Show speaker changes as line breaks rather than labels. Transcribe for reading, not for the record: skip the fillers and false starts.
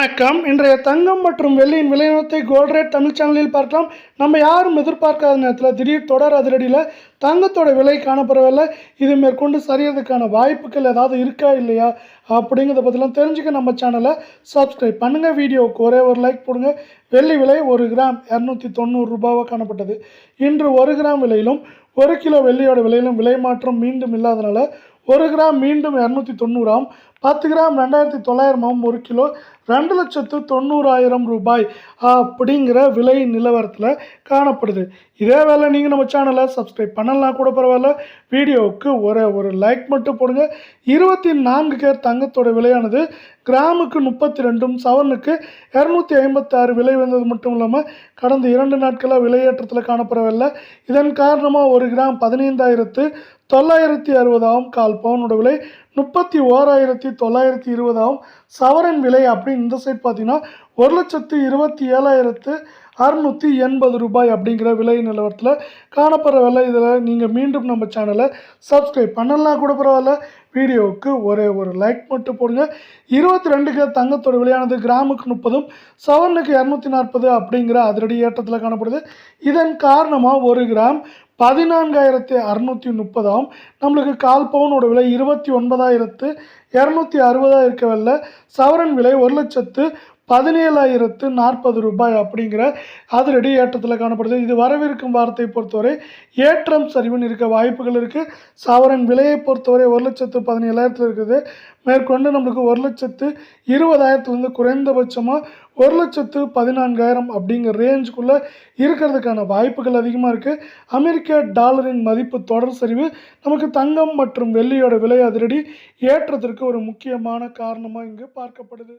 வணக்கம். இன்றைய தங்கம் மற்றும் வெள்ளியின் விலைநிலத்தை கோல்ட் ரேட் தமிழ் சேனலில் பார்க்கலாம். நம்ம யாரும் எதிர்பார்க்காத நேரத்தில் திடீர் தொடர் அதிரடியில் தங்கத்தோட விலை காணப்படவில்லை. இது மேற்கொண்டு சரியறதுக்கான வாய்ப்புகள் ஏதாவது இருக்கா இல்லையா அப்படிங்கிறத பற்றிலாம் தெரிஞ்சுக்க நம்ம சேனலை சப்ஸ்கிரைப் பண்ணுங்கள். வீடியோவுக்கு ஒரே ஒரு லைக் போடுங்க. வெள்ளி விலை 1 கிராம் 290 ரூபாவாக காணப்பட்டது. இன்று 1 கிராம் விலையிலும் 1 கிலோ வெள்ளியோட விலையிலும் விலை மாற்றம் மீண்டும் இல்லாதனால 1 கிராம் மீண்டும் 290 10 கிராம் 2900 1 கிலோ 2,90,000 ரூபாய் அப்படிங்கிற விலை நிலவரத்தில் காணப்படுது. இதே வேலை நீங்கள் நம்ம சேனலை சப்ஸ்கிரைப் பண்ணலாம் கூட பரவாயில்ல, வீடியோவுக்கு ஒரு லைக் மட்டும் போடுங்க. 24 கேரட் தங்கத்தோட விலையானது கிராமுக்கு 32 சவரனுக்கு 256 விலை வந்தது மட்டும் இல்லாமல் கடந்த 2 நாட்களாக விலையேற்றத்தில் காணப்படவில்லை. இதன் காரணமாக 1 கிராம் 15,960 கால் பவுனோட விலை 31,920 சவரன் விலை அப்படின்னு இந்த சைட் பார்த்தீங்கன்னா 1,27,680 ரூபாய் அப்படிங்கிற விலை நிலவரத்தில் காணப்படுற விலை. இதில் நீங்கள் மீண்டும் நம்ம சேனலை சப்ஸ்கிரைப் பண்ணலாம் கூட பரவாயில்ல, வீடியோவுக்கு ஒரு லைக் மட்டும் போடுங்க. 22 கிராம் தங்கத்தோட விலையானது கிராமுக்கு 30 சவரனுக்கு 240 அப்படிங்கிற அதிரடி ஏற்றத்தில் காணப்படுது. இதன் காரணமாக 1 கிராம் 14,630 நம்மளுக்கு கால் பவுனோட விலை 29,260 இருக்கவில்லை. சவரன் விலை 1,17,040 ரூபாய் அப்படிங்கிற அதிரடி ஏற்றத்தில் காணப்படுது. இது வரவிருக்கும் வாரத்தை பொறுத்தவரை ஏற்றம் சரிவுன்னு இருக்க வாய்ப்புகள் இருக்குது. சவரன் விலையை பொறுத்தவரை 1,17,000 இருக்குது. மேற்கொண்டு நம்மளுக்கு 1,20,000 குறைந்தபட்சமாக 1,14,000 அப்படிங்கிற ரேஞ்சுக்குள்ளே இருக்கிறதுக்கான வாய்ப்புகள் அதிகமாக இருக்குது. அமெரிக்க டாலரின் மதிப்பு தொடர் சரிவு நமக்கு தங்கம் மற்றும் வெள்ளியோட விலை அதிரடி ஏற்றத்திற்கு ஒரு முக்கியமான காரணமாக இங்கு பார்க்கப்படுது.